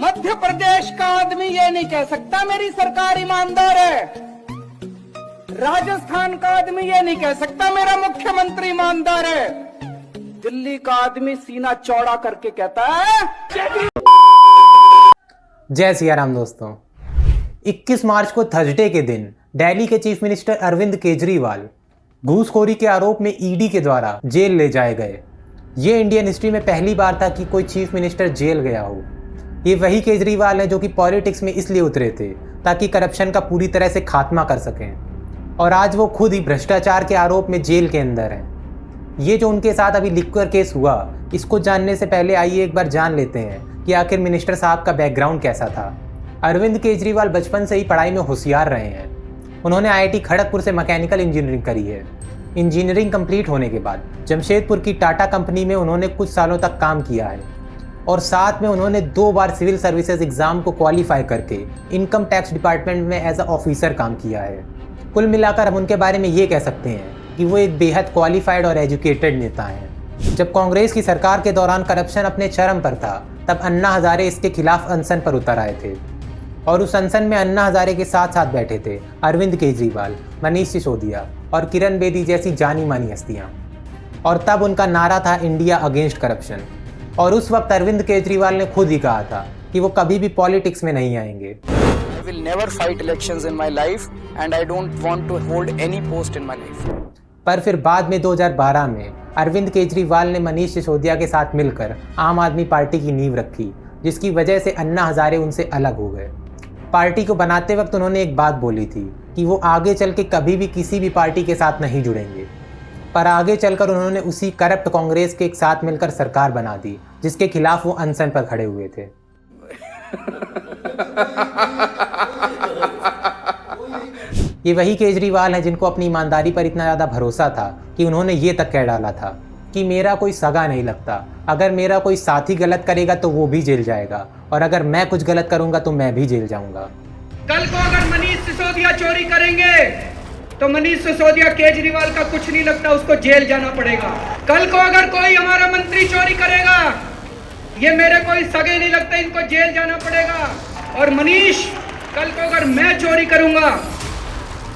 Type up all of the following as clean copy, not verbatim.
मध्य प्रदेश का आदमी ये नहीं कह सकता मेरी सरकार ईमानदार है। राजस्थान का आदमी ये नहीं कह सकता मेरा मुख्यमंत्री ईमानदार है। दिल्ली का आदमी सीना चौड़ा करके कहता है। जय सिया राम दोस्तों। 21 मार्च को थर्सडे के दिन दिल्ली के चीफ मिनिस्टर अरविंद केजरीवाल घूसखोरी के आरोप में ईडी के द्वारा जेल ले जाए गए। ये इंडियन हिस्ट्री में पहली बार था कि कोई चीफ मिनिस्टर जेल गया हो। ये वही केजरीवाल हैं जो कि पॉलिटिक्स में इसलिए उतरे थे ताकि करप्शन का पूरी तरह से खात्मा कर सकें, और आज वो खुद ही भ्रष्टाचार के आरोप में जेल के अंदर हैं। ये जो उनके साथ अभी लिक्वर केस हुआ, इसको जानने से पहले आइए एक बार जान लेते हैं कि आखिर मिनिस्टर साहब का बैकग्राउंड कैसा था। अरविंद केजरीवाल बचपन से ही पढ़ाई में होशियार रहे हैं। उन्होंने IIT खड़गपुर से मैकेनिकल इंजीनियरिंग करी है। इंजीनियरिंग कंप्लीट होने के बाद जमशेदपुर की टाटा कंपनी में उन्होंने कुछ सालों तक काम किया है, और साथ में उन्होंने 2 बार सिविल सर्विसेज एग्ज़ाम को क्वालिफाई करके इनकम टैक्स डिपार्टमेंट में एज अ ऑफिसर काम किया है। कुल मिलाकर हम उनके बारे में ये कह सकते हैं कि वो एक बेहद क्वालिफाइड और एजुकेटेड नेता हैं। जब कांग्रेस की सरकार के दौरान करप्शन अपने चरम पर था, तब अन्ना हजारे इसके खिलाफ अनशन पर उतर आए थे, और उस अनशन में अन्ना हजारे के साथ साथ बैठे थे अरविंद केजरीवाल, मनीष सिसोदिया और किरण बेदी जैसी जानी मानी हस्तियाँ। और तब उनका नारा था इंडिया अगेंस्ट करप्शन। और उस वक्त अरविंद केजरीवाल ने खुद ही कहा था कि वो कभी भी पॉलिटिक्स में नहीं आएंगे। I will never fight elections in my life and I don't want to hold any post in my life. पर फिर बाद में 2012 में अरविंद केजरीवाल ने मनीष सिसोदिया के साथ मिलकर आम आदमी पार्टी की नींव रखी, जिसकी वजह से अन्ना हजारे उनसे अलग हो गए। पार्टी को बनाते वक्त उन्होंने एक बात बोली थी कि वो आगे चल के कभी भी किसी भी पार्टी के साथ नहीं जुड़ेंगे, पर आगे चलकर उन्होंने उसी करप्ट कांग्रेस के साथ मिलकर सरकार बना दी, जिसके खिलाफ वो अनशन पर खड़े हुए थे। ये वही केजरीवाल हैं जिनको अपनी ईमानदारी पर इतना ज़्यादा भरोसा था कि उन्होंने ये तक कह डाला था कि मेरा कोई सगा नहीं लगता, अगर मेरा कोई साथी गलत करेगा तो वो भी जेल जाएगा, और अगर मैं कुछ गलत करूंगा तो मैं भी जेल जाऊंगा। कल को अगर मनीष सिसोदिया चोरी करेंगे तो मनीष सिसोदिया केजरीवाल का कुछ नहीं लगता, उसको जेल जाना पड़ेगा। कल को अगर कोई हमारा मंत्री चोरी करेगा, ये मेरे कोई सगे नहीं लगता, इनको जेल जाना पड़ेगा। और मनीष, कल को अगर मैं चोरी करूंगा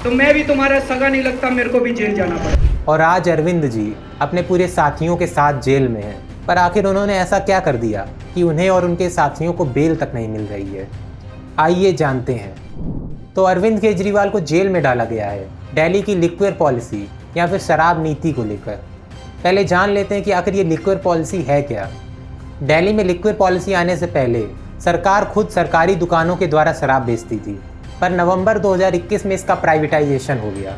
तो मैं भी तुम्हारा सगा नहीं लगता, मेरे को भी जेल जाना पड़ेगा। और आज अरविंद जी अपने पूरे साथियों के साथ जेल में हैं, पर आखिर उन्होंने ऐसा क्या कर दिया कि उन्हें और उनके साथियों को बेल तक नहीं मिल रही है। आइए जानते हैं। तो अरविंद केजरीवाल को जेल में डाला गया है दिल्ली की लिक्विड पॉलिसी या फिर शराब नीति को लेकर। पहले जान लेते हैं कि आखिर ये लिक्विड पॉलिसी है क्या। दिल्ली में लिक्विड पॉलिसी आने से पहले सरकार खुद सरकारी दुकानों के द्वारा शराब बेचती थी, पर नवंबर 2021 में इसका प्राइवेटाइजेशन हो गया।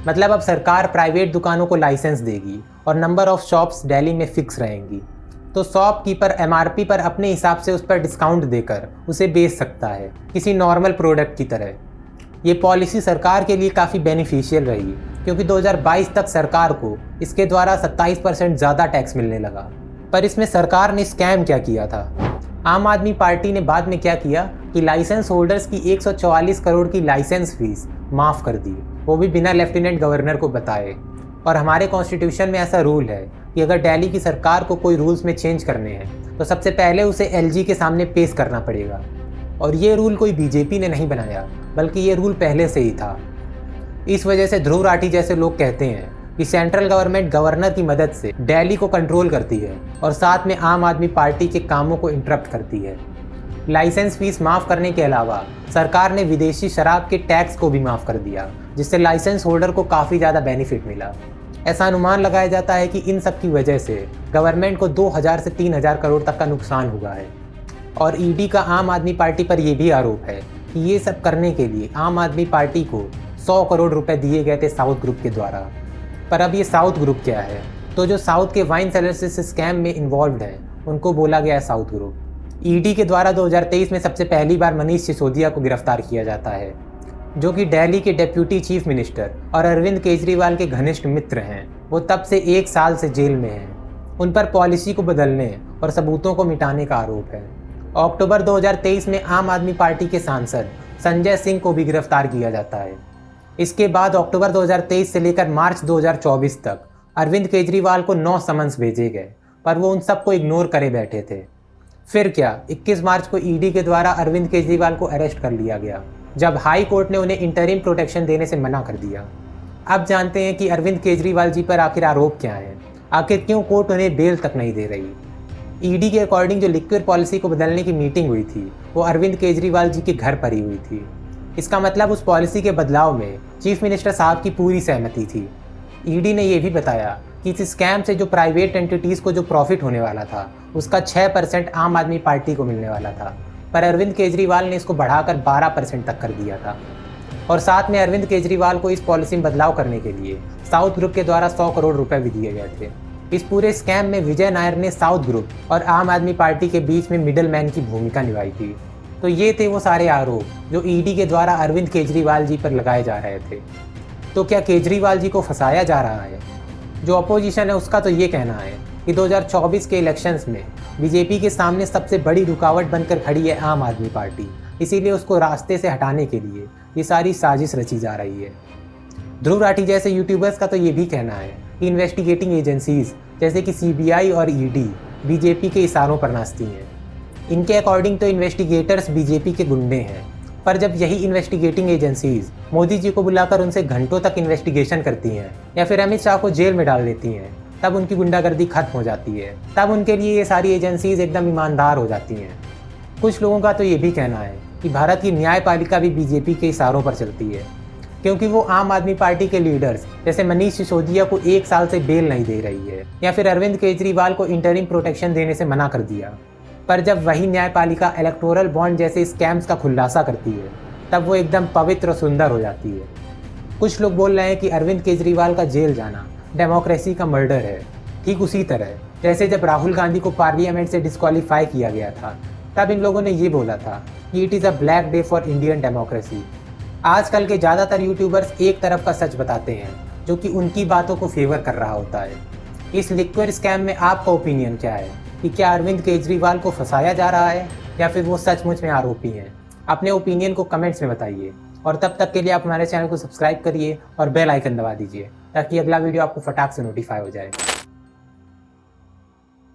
मतलब अब सरकार प्राइवेट दुकानों को लाइसेंस देगी और नंबर ऑफ शॉप्स दिल्ली में फिक्स रहेंगी, तो शॉपकीपर MRP पर अपने हिसाब से उस पर डिस्काउंट देकर उसे बेच सकता है, किसी नॉर्मल प्रोडक्ट की तरह। ये पॉलिसी सरकार के लिए काफ़ी बेनिफिशियल रही, क्योंकि 2022 तक सरकार को इसके द्वारा 27% ज़्यादा टैक्स मिलने लगा। पर इसमें सरकार ने स्कैम क्या किया था? आम आदमी पार्टी ने बाद में क्या किया कि लाइसेंस होल्डर्स की 144 करोड़ की लाइसेंस फीस माफ़ कर दी, वो भी बिना लेफ्टिनेंट गवर्नर को बताए। और हमारे कॉन्स्टिट्यूशन में ऐसा रूल है कि अगर दिल्ली की सरकार को कोई रूल्स में चेंज करने हैं तो सबसे पहले उसे LG के सामने पेश करना पड़ेगा। और ये रूल कोई BJP ने नहीं बनाया, बल्कि ये रूल पहले से ही था। इस वजह से ध्रुव राठी जैसे लोग कहते हैं कि सेंट्रल गवर्नमेंट गवर्नर की मदद से दिल्ली को कंट्रोल करती है और साथ में आम आदमी पार्टी के कामों को इंटरप्ट करती है। लाइसेंस फीस माफ़ करने के अलावा सरकार ने विदेशी शराब के टैक्स को भी माफ़ कर दिया, जिससे लाइसेंस होल्डर को काफ़ी ज़्यादा बेनिफिट मिला। ऐसा अनुमान लगाया जाता है कि इन सब की वजह से गवर्नमेंट को 2000 से 3000 करोड़ तक का नुकसान हुआ है। और ईडी का आम आदमी पार्टी पर यह भी आरोप है कि ये सब करने के लिए आम आदमी पार्टी को 100 करोड़ रुपए दिए गए थे साउथ ग्रुप के द्वारा। पर अब ये साउथ ग्रुप क्या है? तो जो साउथ के वाइन सेलर्स इस स्कैम में इन्वॉल्व हैं, उनको बोला गया है साउथ ग्रुप। ईडी के द्वारा 2023 में सबसे पहली बार मनीष सिसोदिया को गिरफ्तार किया जाता है, जो कि दिल्ली के डेप्यूटी चीफ मिनिस्टर और अरविंद केजरीवाल के घनिष्ठ मित्र हैं। वो तब से 1 साल से जेल में हैं। उन पर पॉलिसी को बदलने और सबूतों को मिटाने का आरोप है। अक्टूबर 2023 में आम आदमी पार्टी के सांसद संजय सिंह को भी गिरफ्तार किया जाता है। इसके बाद अक्टूबर 2023 से लेकर मार्च 2024 तक अरविंद केजरीवाल को 9 समन्स भेजे गए, पर वो उन सबको इग्नोर करे बैठे थे। फिर क्या, 21 मार्च को ईडी के द्वारा अरविंद केजरीवाल को अरेस्ट कर लिया गया, जब हाई कोर्ट ने उन्हें इंटरिम प्रोटेक्शन देने से मना कर दिया। अब जानते हैं कि अरविंद केजरीवाल जी पर आखिर आरोप क्या है, आखिर क्यों कोर्ट उन्हें बेल तक नहीं दे रही। ईडी के अकॉर्डिंग जो लिक्विड पॉलिसी को बदलने की मीटिंग हुई थी वो अरविंद केजरीवाल जी के घर पर ही हुई थी। इसका मतलब उस पॉलिसी के बदलाव में चीफ मिनिस्टर साहब की पूरी सहमति थी। ईडी ने यह भी बताया कि इस स्कैम से जो प्राइवेट एंटिटीज़ को जो प्रॉफिट होने वाला था उसका 6% आम आदमी पार्टी को मिलने वाला था, पर अरविंद केजरीवाल ने इसको बढ़ाकर 12% तक कर दिया था। और साथ में अरविंद केजरीवाल को इस पॉलिसी में बदलाव करने के लिए साउथ ग्रुप के द्वारा 100 करोड़ रुपए भी दिए गए थे। इस पूरे स्कैम में विजय नायर ने साउथ ग्रुप और आम आदमी पार्टी के बीच में मिडल मैन की भूमिका निभाई थी। तो ये थे वो सारे आरोप जो ईडी के द्वारा अरविंद केजरीवाल जी पर लगाए जा रहे थे। तो क्या केजरीवाल जी को फंसाया जा रहा है? जो अपोजिशन है उसका तो ये कहना है कि 2024 के इलेक्शंस में बीजेपी के सामने सबसे बड़ी रुकावट बनकर खड़ी है आम आदमी पार्टी, इसीलिए उसको रास्ते से हटाने के लिए ये सारी साजिश रची जा रही है। ध्रुव राठी जैसे यूट्यूबर्स का तो ये भी कहना है कि इन्वेस्टिगेटिंग एजेंसीज जैसे कि सीबीआई और ईडी बीजेपी के इशारों पर नाचती हैं। इनके अकॉर्डिंग तो इन्वेस्टिगेटर्स बीजेपी के गुंडे हैं, पर जब यही इन्वेस्टिगेटिंग एजेंसीज मोदी जी को बुलाकर उनसे घंटों तक इन्वेस्टिगेशन करती हैं या फिर अमित शाह को जेल में डाल देती हैं, तब उनकी गुंडागर्दी खत्म हो जाती है। तब उनके लिए ये सारी एजेंसीज एकदम ईमानदार हो जाती हैं। कुछ लोगों का तो ये भी कहना है कि भारत की न्यायपालिका भी बीजेपी के इशारों पर चलती है, क्योंकि वो आम आदमी पार्टी के लीडर्स जैसे मनीष सिसोदिया को 1 साल से बेल नहीं दे रही है या फिर अरविंद केजरीवाल को इंटरिम प्रोटेक्शन देने से मना कर दिया। पर जब वही न्यायपालिका इलेक्टोरल बॉन्ड जैसे स्कैम्स का खुलासा करती है तब वो एकदम पवित्र और सुंदर हो जाती है। कुछ लोग बोल रहे हैं कि अरविंद केजरीवाल का जेल जाना डेमोक्रेसी का मर्डर है। ठीक उसी तरह जैसे जब राहुल गांधी को पार्लियामेंट से डिस्क्वालीफाई किया गया था तब इन लोगों ने ये बोला था कि it is a black day for Indian democracy. आजकल के ज़्यादातर यूट्यूबर्स एक तरफ का सच बताते हैं जो कि उनकी बातों को फेवर कर रहा होता है। इस लिक्विड स्कैम में आपका ओपिनियन क्या है कि क्या अरविंद केजरीवाल को फंसाया जा रहा है या फिर वो सचमुच में आरोपी हैं? अपने ओपिनियन को कमेंट्स में बताइए और तब तक के लिए आप हमारे चैनल को सब्सक्राइब करिए और बेल आइकन दबा दीजिए ताकि अगला वीडियो आपको फटाक से नोटिफाई हो जाए।